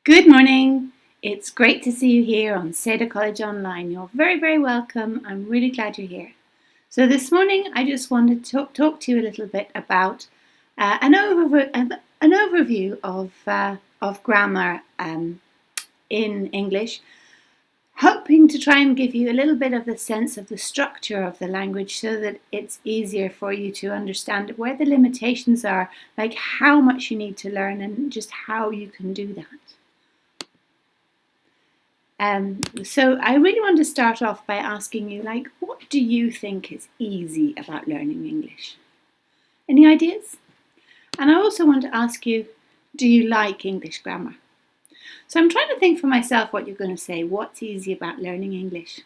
Good morning. It's great to see you here on SEDA College Online. You're very, very welcome. I'm really glad you're here. So this morning I just wanted to talk to you a little bit about an overview of grammar in English, hoping to try and give you a little bit of the sense of the structure of the language so that it's easier for you to understand where the limitations are, like how much you need to learn and just how you can do that. So I really want to start off by asking you, what do you think is easy about learning English? Any ideas? And I also want to ask you, do you like English grammar? So I'm trying to think for myself what you're going to say. What's easy about learning English?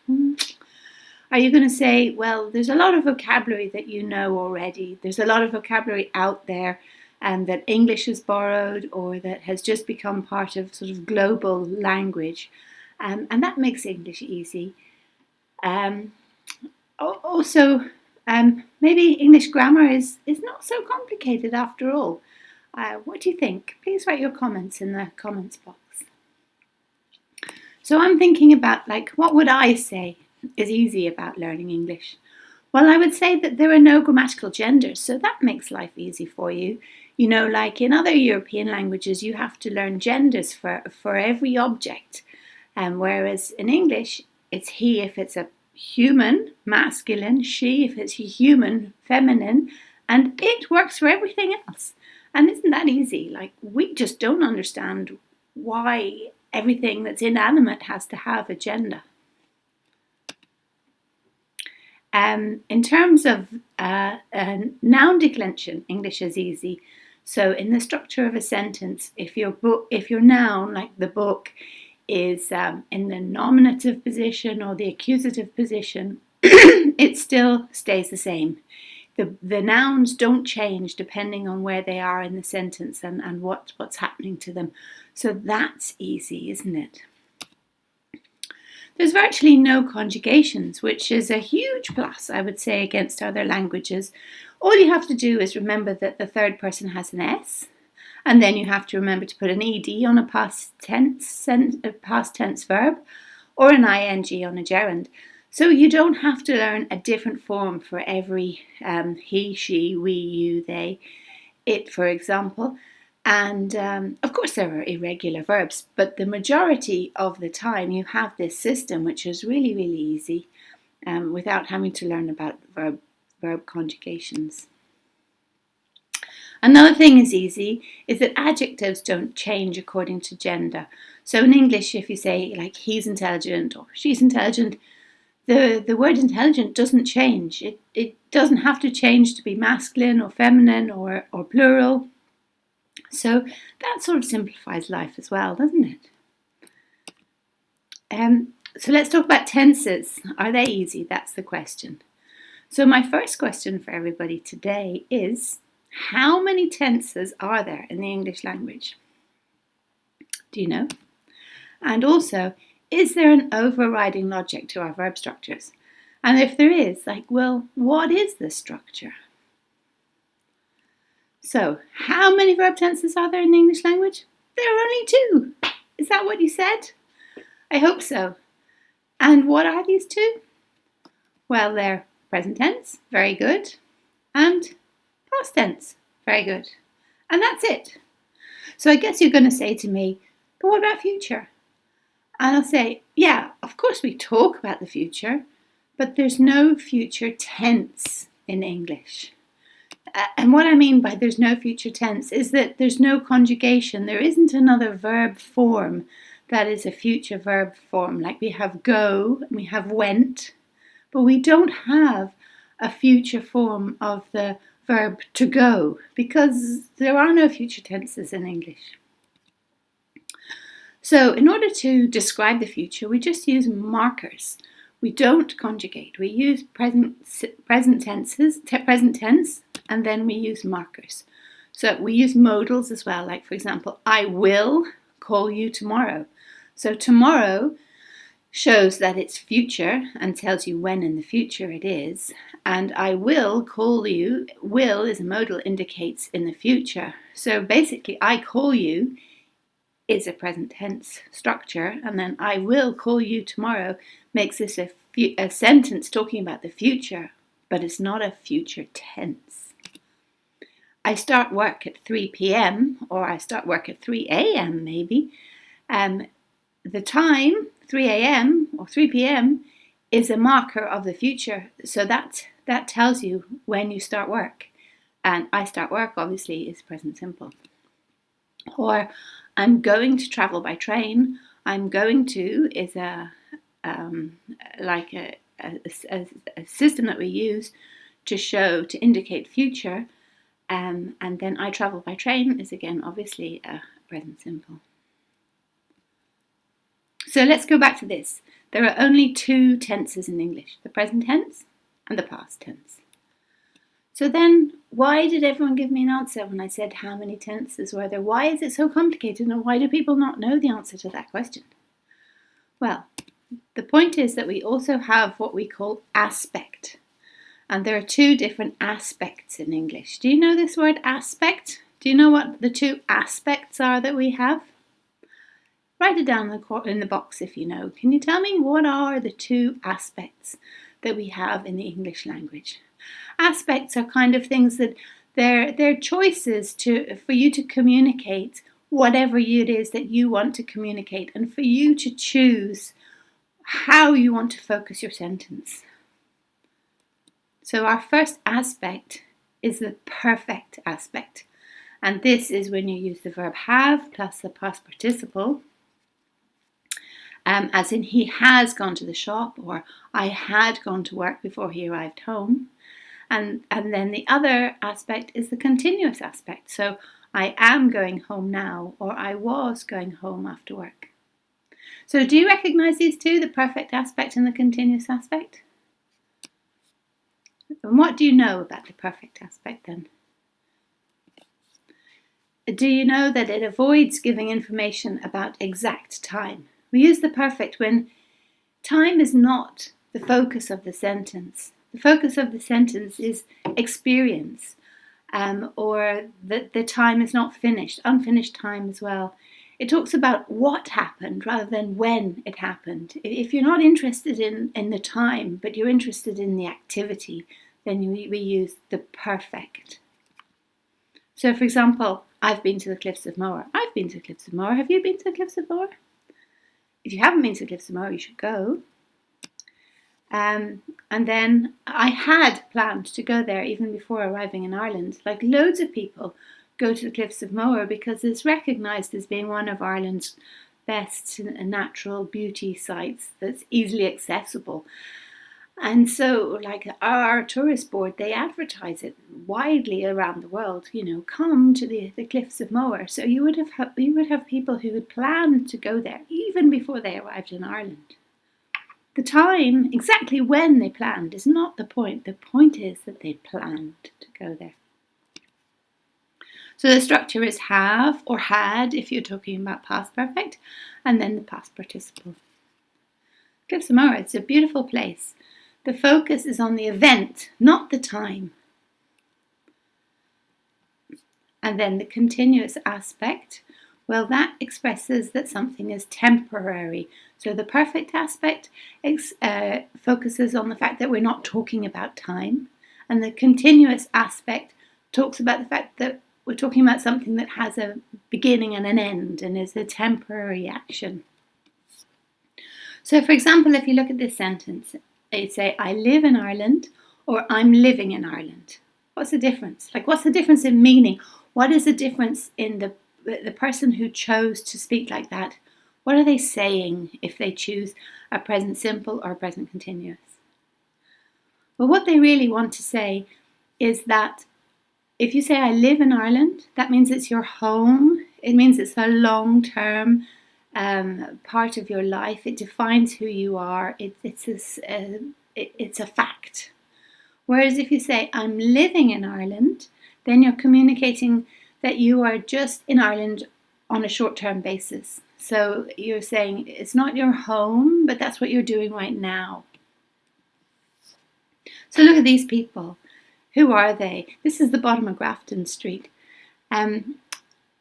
Are you going to say, well, there's a lot of vocabulary that you know already. There's a lot of vocabulary out there that English has borrowed or that has just become part of sort of global language. And that makes English easy. Maybe English grammar is not so complicated after all. What do you think? Please write your comments in the comments box. So I'm thinking about what would I say is easy about learning English? Well, I would say that there are no grammatical genders, so that makes life easy for you. You know, like in other European languages, you have to learn genders for every object. Whereas in English, it's he if it's a human, masculine, she if it's a human, feminine, and it works for everything else. And isn't that easy? We just don't understand why everything that's inanimate has to have a gender. In terms of noun declension, English is easy. So in the structure of a sentence, if your noun, like the book, is in the nominative position or the accusative position, it still stays the same. The nouns don't change depending on where they are in the sentence and what's happening to them. So that's easy, isn't it? There's virtually no conjugations, which is a huge plus, I would say, against other languages. All you have to do is remember that the third person has an S. And then you have to remember to put an ed on a past tense verb or an ing on a gerund. So you don't have to learn a different form for every he, she, we, you, they, it, for example. And of course there are irregular verbs, but the majority of the time you have this system, which is really, really easy without having to learn about verb conjugations. Another thing is easy is that adjectives don't change according to gender. So in English, if you say he's intelligent or she's intelligent, the word intelligent doesn't change. It doesn't have to change to be masculine or feminine or plural. So that sort of simplifies life as well, doesn't it? So let's talk about tenses. Are they easy? That's the question. So my first question for everybody today is, how many tenses are there in the English language? Do you know? And also, is there an overriding logic to our verb structures? And if there is, what is the structure? So, how many verb tenses are there in the English language? There are only 2. Is that what you said? I hope so. And what are these 2? Well, they're present tense, very good, and past tense, very good. And that's it. So I guess you're going to say to me, but what about future? And I'll say, yeah, of course we talk about the future, but there's no future tense in English. And what I mean by there's no future tense is that there's no conjugation. There isn't another verb form that is a future verb form. Like we have go and we have went, but we don't have a future form of the verb to go because there are no future tenses in English. So in order to describe the future, we just use markers. We don't conjugate. We use present tense, and then we use markers. So we use modals as well, like for example, I will call you tomorrow. So tomorrow shows that it's future and tells you when in the future it is. And I will call you, will is a modal, indicates in the future. So basically, I call you is a present tense structure, and then I will call you tomorrow makes this a sentence talking about the future, but it's not a future tense. I start work at 3 p.m. or I start work at 3 a.m. maybe. The time, 3 a.m. or 3 p.m. is a marker of the future. So that tells you when you start work. And I start work, obviously, is present simple. Or I'm going to travel by train. I'm going to is a system that we use to indicate future. And then I travel by train is again, obviously, a present simple. So let's go back to this. There are only two tenses in English, the present tense and the past tense. So then, why did everyone give me an answer when I said how many tenses were there? Why is it so complicated, and why do people not know the answer to that question? Well, the point is that we also have what we call aspect. And there are two different aspects in English. Do you know this word aspect? Do you know what the two aspects are that we have? Write it down in the box if you know. Can you tell me what are the two aspects that we have in the English language? Aspects are kind of things that they're choices for you to communicate whatever it is that you want to communicate, and for you to choose how you want to focus your sentence. So our first aspect is the perfect aspect. And this is when you use the verb have plus the past participle. As in, he has gone to the shop, or I had gone to work before he arrived home. And then the other aspect is the continuous aspect. So I am going home now, or I was going home after work. So do you recognize these two, the perfect aspect and the continuous aspect? And what do you know about the perfect aspect then? Do you know that it avoids giving information about exact time? We use the perfect when time is not the focus of the sentence. The focus of the sentence is experience, or that the time is not finished, unfinished time as well. It talks about what happened rather than when it happened. If you're not interested in the time, but you're interested in the activity, then we use the perfect. So, for example, I've been to the Cliffs of Moher. I've been to the Cliffs of Moher. Have you been to the Cliffs of Moher? If you haven't been to the Cliffs of Moher, you should go. And then I had planned to go there even before arriving in Ireland. Like loads of people go to the Cliffs of Moher because it's recognised as being one of Ireland's best natural beauty sites that's easily accessible. And so, like our tourist board, they advertise it widely around the world. Come to the Cliffs of Moher. So you would have people who had planned to go there even before they arrived in Ireland. The time, exactly when they planned, is not the point. The point is that they planned to go there. So the structure is have or had if you're talking about past perfect, and then the past participle. Cliffs of Moher, it's a beautiful place. The focus is on the event, not the time. And then the continuous aspect, well, that expresses that something is temporary. So the perfect aspect focuses on the fact that we're not talking about time. And the continuous aspect talks about the fact that we're talking about something that has a beginning and an end and is a temporary action. So, for example, if you look at this sentence, you say, I live in Ireland, or I'm living in Ireland. What's the difference? What's the difference in meaning? What is the difference in the person who chose to speak like that? What are they saying if they choose a present simple or a present continuous? Well, what they really want to say is that if you say I live in Ireland, that means it's your home. It means it's a long-term part of your life. It defines who you are. It's a fact. Whereas if you say I'm living in Ireland, then you're communicating that you are just in Ireland on a short-term basis. So you're saying it's not your home, but that's what you're doing right now. So look at these people. Who are they? This is the bottom of Grafton Street.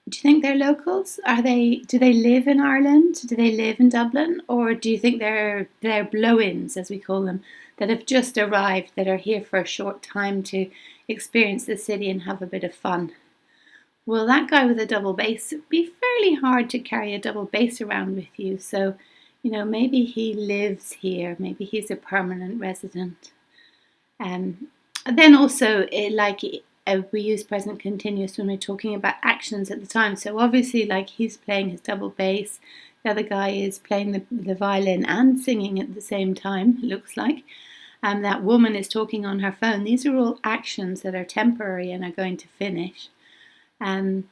Do you think they're locals? Do they live in Ireland? Do they live in Dublin? Or do you think they're blow-ins, as we call them, that have just arrived, that are here for a short time to experience the city and have a bit of fun? Well, that guy with a double bass, it'd be fairly hard to carry a double bass around with you. So, maybe he lives here. Maybe he's a permanent resident. And then also, we use present continuous when we're talking about actions at the time. So obviously, like, he's playing his double bass. The other guy is playing the violin and singing at the same time, it looks like. That woman is talking on her phone. These are all actions that are temporary and are going to finish. And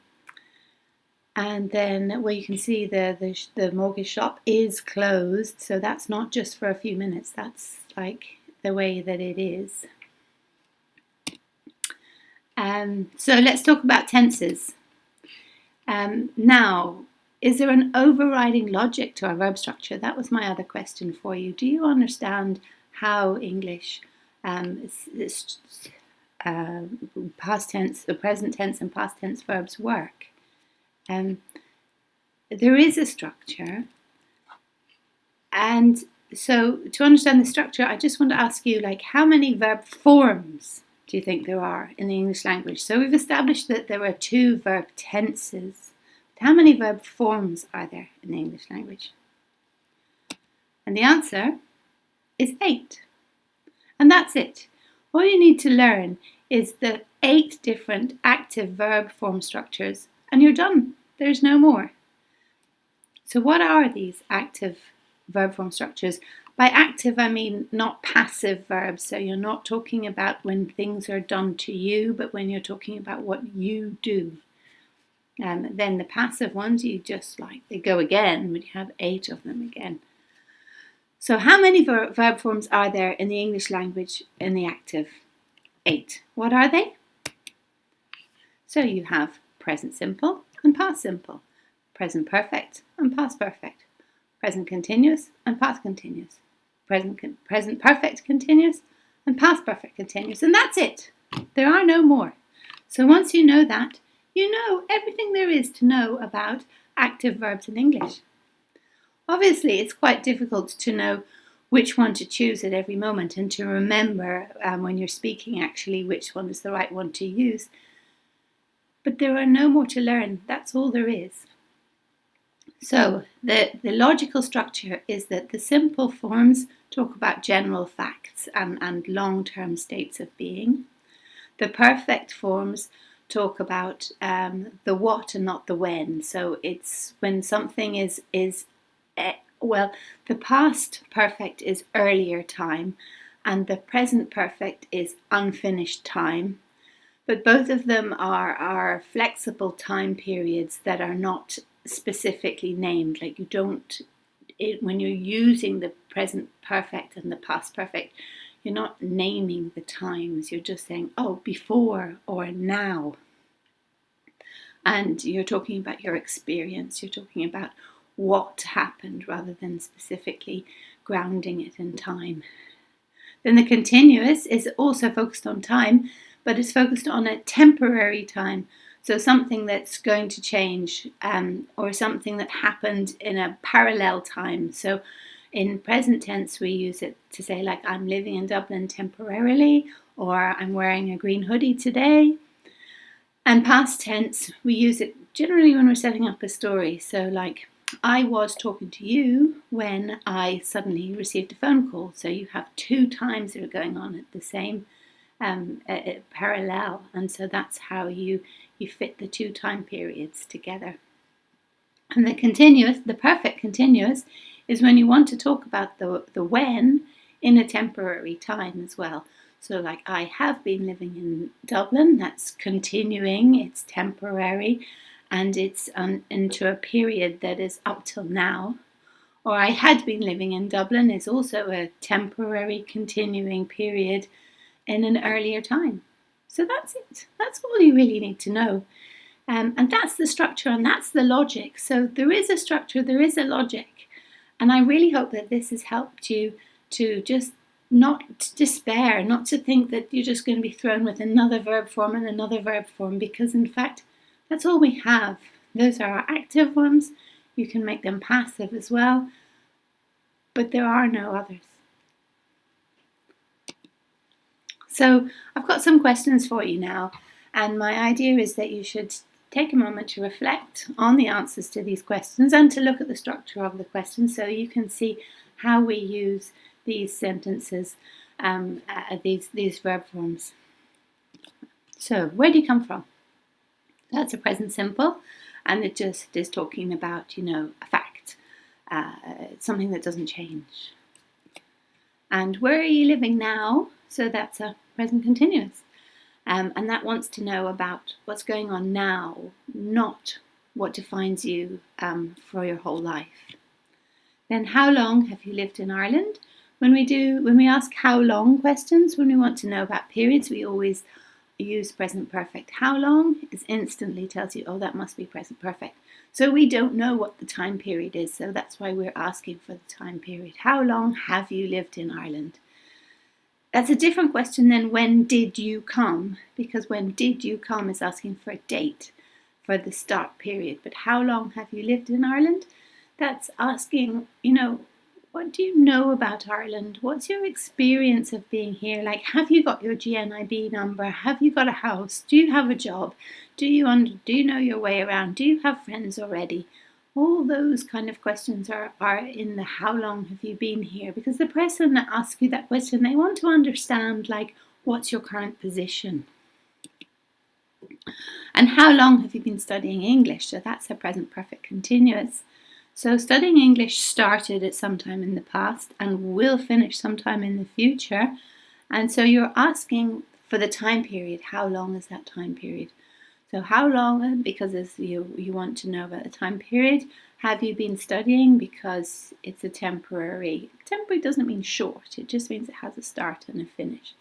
then where you can see the mortgage shop is closed. So that's not just for a few minutes. That's like the way that it is. So let's talk about tenses. Now, is there an overriding logic to our verb structure? That was my other question for you. Do you understand how English past tense, the present tense and past tense verbs work? There is a structure, and so to understand the structure, I just want to ask you, like, how many verb forms do you think there are in the English language? So we've established that there are 2 verb tenses. But how many verb forms are there in the English language? And the answer is 8. And that's it. All you need to learn is the 8 different active verb form structures, and you're done. There's no more. So what are these active verb form structures? By active, I mean not passive verbs. So you're not talking about when things are done to you, but when you're talking about what you do. Then the passive ones, you just they go again, but you have 8 of them again. So how many verb forms are there in the English language in the active? 8. What are they? So you have present simple and past simple, present perfect and past perfect, present continuous and past continuous, present perfect continuous and past perfect continuous. And that's it. There are no more. So once you know that, you know everything there is to know about active verbs in English. Obviously, it's quite difficult to know which one to choose at every moment and to remember when you're speaking actually which one is the right one to use. But there are no more to learn. That's all there is. So the logical structure is that the simple forms talk about general facts and long-term states of being. The perfect forms talk about the what and not the when. So it's when something is the past perfect is earlier time and the present perfect is unfinished time. But both of them are flexible time periods that are not specifically named. Like when you're using the present perfect and the past perfect, you're not naming the times. You're just saying, oh, before or now. And you're talking about your experience. You're talking about what happened rather than specifically grounding it in time. Then the continuous is also focused on time, but it's focused on a temporary time. So something that's going to change or something that happened in a parallel time. So in present tense, we use it to say, like, I'm living in Dublin temporarily, or I'm wearing a green hoodie today. And past tense, we use it generally when we're setting up a story. So like, I was talking to you when I suddenly received a phone call. So you have 2 times that are going on at the same parallel. And so that's how you fit the 2 time periods together. And the continuous, the perfect continuous, is when you want to talk about the when in a temporary time as well. So like, I have been living in Dublin, that's continuing, it's temporary, and it's into a period that is up till now. Or I had been living in Dublin is also a temporary continuing period in an earlier time. So that's it. That's all you really need to know. And that's the structure and that's the logic. So there is a structure, there is a logic. And I really hope that this has helped you to just not despair, not to think that you're just going to be thrown with another verb form and another verb form, because in fact, that's all we have. Those are our active ones. You can make them passive as well, but there are no others. So I've got some questions for you now, and my idea is that you should take a moment to reflect on the answers to these questions and to look at the structure of the questions so you can see how we use these sentences, these verb forms. So where do you come from? That's a present simple, and it just is talking about, a fact, something that doesn't change. And where are you living now? So that's a present continuous. And that wants to know about what's going on now, not what defines you for your whole life. Then how long have you lived in Ireland? When we ask how long questions, when we want to know about periods, we always use present perfect. How long is instantly tells you, oh, that must be present perfect. So we don't know what the time period is, so that's why we're asking for the time period. How long have you lived in Ireland? That's a different question than when did you come, because when did you come is asking for a date for the start period. But how long have you lived in Ireland? That's asking, what do you know about Ireland? What's your experience of being here? Like, have you got your GNIB number? Have you got a house? Do you have a job? Do you know your way around? Do you have friends already? All those kind of questions are in the how long have you been here? Because the person that asks you that question, they want to understand, like, what's your current position? And how long have you been studying English? So that's a present perfect continuous. So studying English started at some time in the past and will finish sometime in the future. And so you're asking for the time period. How long is that time period? So how long, because you want to know about the time period, have you been studying? Because it's a temporary. Temporary doesn't mean short. It just means it has a start and a finish.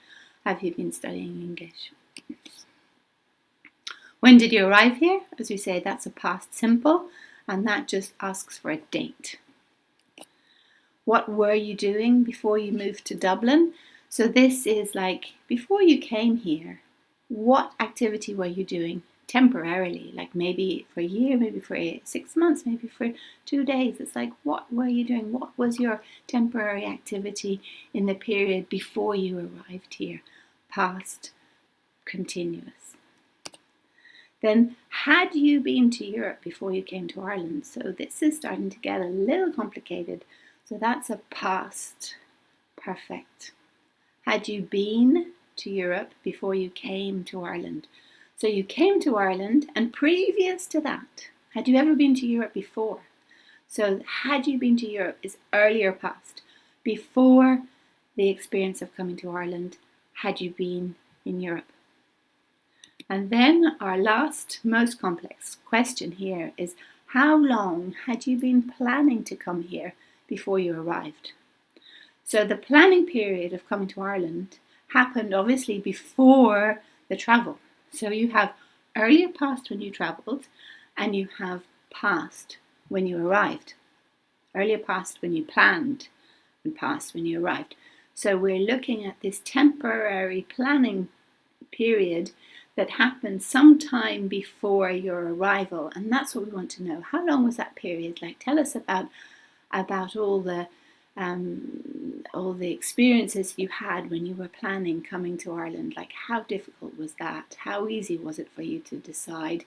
Have you been studying English? When did you arrive here? As we say, that's a past simple. And that just asks for a date. What were you doing before you moved to Dublin? So this is like, before you came here, what activity were you doing temporarily? Like maybe for a year, maybe for 6 months, maybe for 2 days. It's like, what were you doing? What was your temporary activity in the period before you arrived here? Past continuous. Then, had you been to Europe before you came to Ireland? So this is starting to get a little complicated. So that's a past perfect. Had you been to Europe before you came to Ireland? So you came to Ireland, and previous to that, had you ever been to Europe before? So had you been to Europe is earlier past. Before the experience of coming to Ireland, had you been in Europe? And then our last, most complex question here is, how long had you been planning to come here before you arrived? So the planning period of coming to Ireland happened obviously before the travel. So you have earlier past when you travelled, and you have past when you arrived. Earlier past when you planned, and past when you arrived. So we're looking at this temporary planning period that happened sometime before your arrival, and that's what we want to know. How long was that period? Like, tell us about all the experiences you had when you were planning coming to Ireland. Like, how difficult was that? How easy was it for you to decide?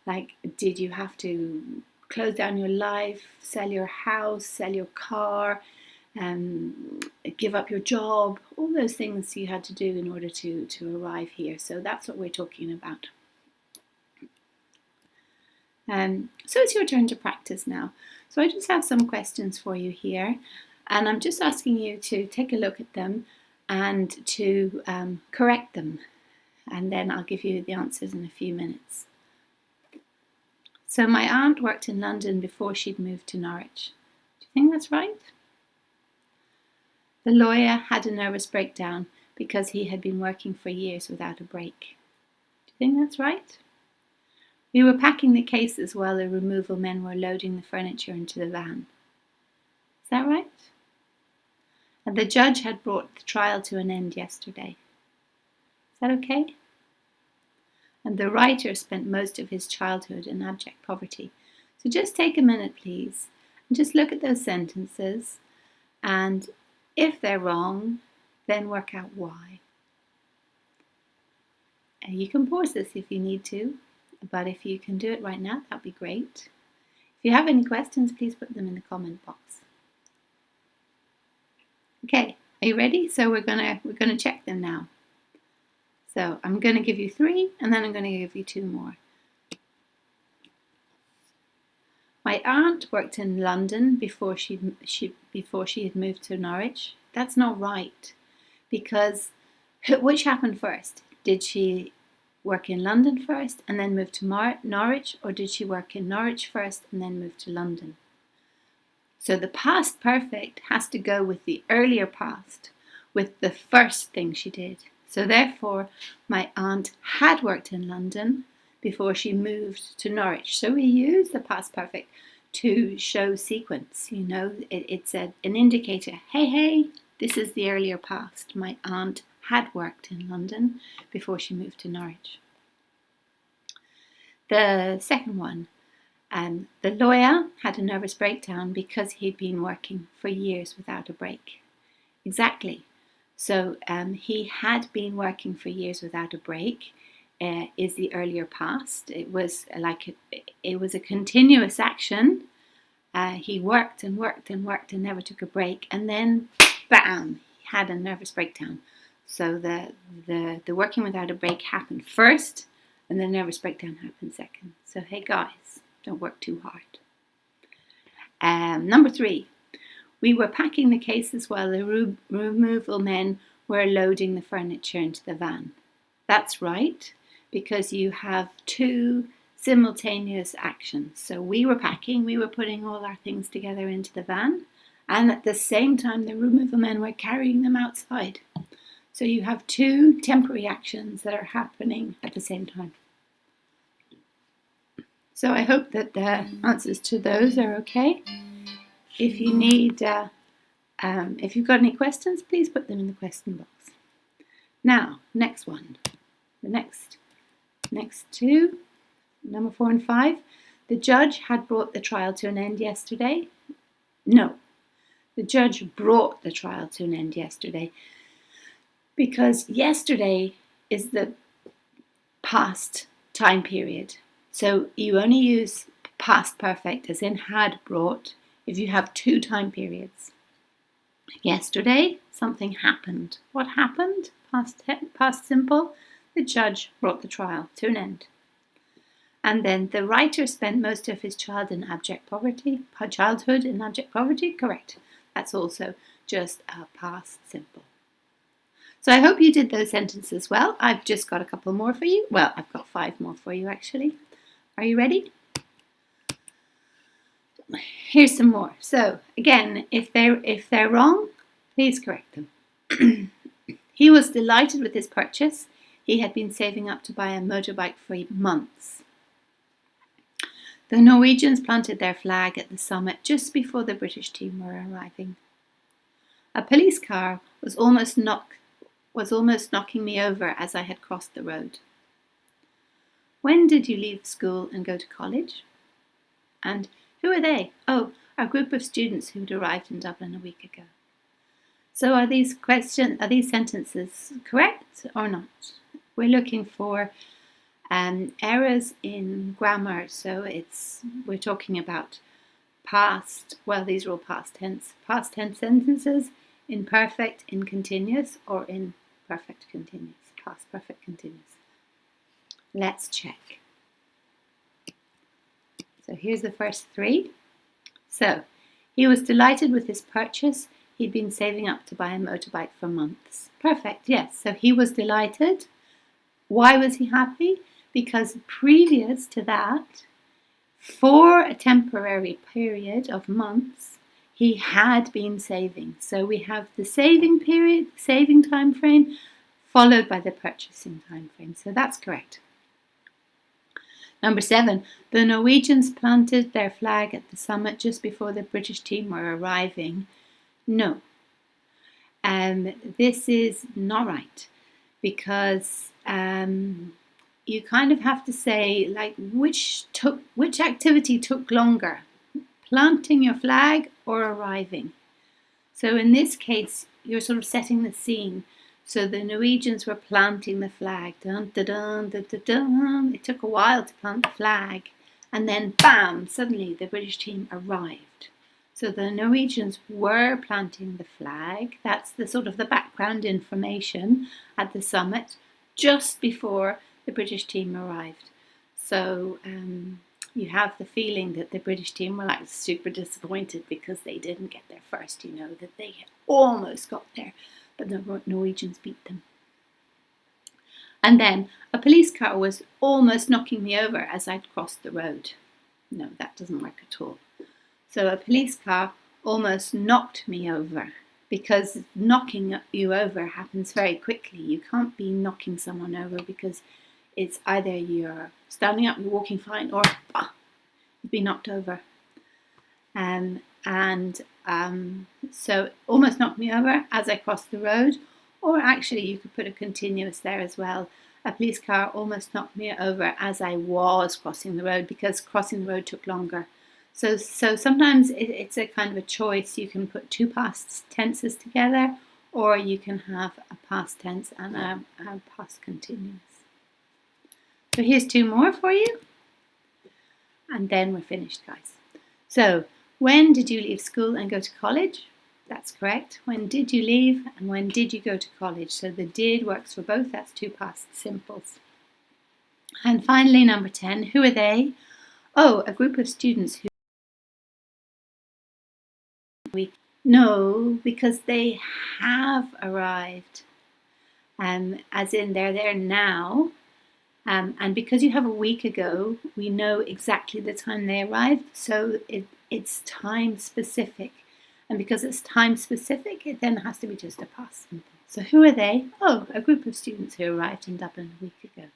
Like, did you have to close down your life, sell your house, sell your car, give up your job, all those things you had to do in order to arrive here. So that's what we're talking about. So it's your turn to practice now. So I just have some questions for you here, and I'm just asking you to take a look at them and to correct them, and then I'll give you the answers in a few minutes. So my aunt worked in London before she'd moved to Norwich. Do you think that's right? The lawyer had a nervous breakdown because he had been working for years without a break. Do you think that's right? We were packing the cases while the removal men were loading the furniture into the van. Is that right? And the judge had brought the trial to an end yesterday. Is that okay? and the writer spent most of his childhood in abject poverty. So just take a minute, please, and just look at those sentences, and if they're wrong, then work out why. And you can pause this if you need to, but if you can do it right now, that'd be great. If you have any questions, please put them in the comment box. Okay, are you ready? So we're gonna check them now. So I'm going to give you 3, and then I'm going to give you 2 more. My aunt worked in London before she had moved to Norwich. That's not right, because which happened first? Did she work in London first and then move to Norwich, or did she work in Norwich first and then move to London? So the past perfect has to go with the earlier past, with the first thing she did. So therefore, my aunt had worked in London before she moved to Norwich. So we use the past perfect to show sequence. You know, it's an indicator. Hey, this is the earlier past. My aunt had worked in London before she moved to Norwich. The second one, the lawyer had a nervous breakdown because he'd been working for years without a break. Exactly. So he had been working for years without a break is the earlier past. It was a continuous action. He worked and worked and worked and never took a break, and then bam, he had a nervous breakdown. So the working without a break happened first, and the nervous breakdown happened second. So hey guys, don't work too hard. Number 3. We were packing the cases while the removal men were loading the furniture into the van. That's right, because you have 2 simultaneous actions. So we were packing, we were putting all our things together into the van, and at the same time the removal men were carrying them outside. So you have 2 temporary actions that are happening at the same time. So I hope that the answers to those are okay. If you need, if you've got any questions, please put them in the question box. Now, next one. The next 2, number 4 and 5. The judge had brought the trial to an end yesterday. No, the judge brought the trial to an end yesterday, because yesterday is the past time period. So you only use past perfect, as in had brought, if you have 2 time periods. Yesterday, something happened. What happened? Past simple. The judge brought the trial to an end. And then the writer spent most of his childhood in abject poverty. Correct. That's also just a past simple. So I hope you did those sentences well. I've just got a couple more for you. Well, I've got 5 more for you actually. Are you ready? Here's some more. So again, if they're wrong, please correct them. He was delighted with his purchase. He had been saving up to buy a motorbike for months. The Norwegians planted their flag at the summit just before the British team were arriving. A police car was almost knocking me over as I had crossed the road. When did you leave school and go to college? And who are they? Oh, a group of students who'd arrived in Dublin a week ago. So are these sentences correct or not? We're looking for errors in grammar. So we're talking about past. Well, these are all past tense sentences in perfect, in continuous, or in perfect continuous. Past perfect continuous. Let's check. So here's the first 3. So he was delighted with his purchase. He'd been saving up to buy a motorbike for months. Perfect, yes. So he was delighted. Why was he happy? Because previous to that, for a temporary period of months, he had been saving. So we have the saving period, saving time frame, followed by the purchasing time frame. So that's correct. Number 7, the Norwegians planted their flag at the summit just before the British team were arriving. No, this is not right, because you kind of have to say like which activity took longer, planting your flag or arriving. So in this case, you're sort of setting the scene. So the Norwegians were planting the flag. Dun, dun, dun, dun, dun, dun. It took a while to plant the flag. And then, bam, suddenly the British team arrived. So the Norwegians were planting the flag. That's the sort of the background information at the summit just before the British team arrived. So you have the feeling that the British team were like super disappointed because they didn't get there first, that they almost got there, but the Norwegians beat them. And then a police car was almost knocking me over as I'd crossed the road. No, that doesn't work at all. So a police car almost knocked me over, because knocking you over happens very quickly. You can't be knocking someone over because it's either you're standing up, you're walking fine, or you've been knocked over. So almost knocked me over as I crossed the road, or actually you could put a continuous there as well. A police car almost knocked me over as I was crossing the road, because crossing the road took longer. So sometimes it's a kind of a choice. You can put two past tenses together, or you can have a past tense and a past continuous. So here's two more for you, and then we're finished, guys. So, when did you leave school and go to college? That's correct. When did you leave and when did you go to college? So the did works for both. That's two past simples. And finally, number 10, who are they? Oh, a group of students who no, because they have arrived. As in they're there now. And because you have a week ago, we know exactly the time they arrived, so it's time specific. And because it's time specific, it then has to be just a past simple. So who are they? Oh, a group of students who arrived in Dublin a week ago.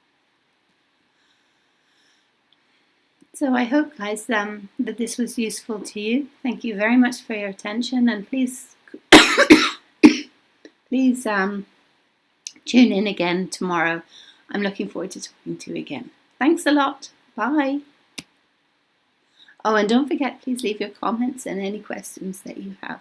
So I hope, guys, that this was useful to you. Thank you very much for your attention, and please tune in again tomorrow. I'm looking forward to talking to you again. Thanks a lot. Bye. Oh, and don't forget, please leave your comments and any questions that you have.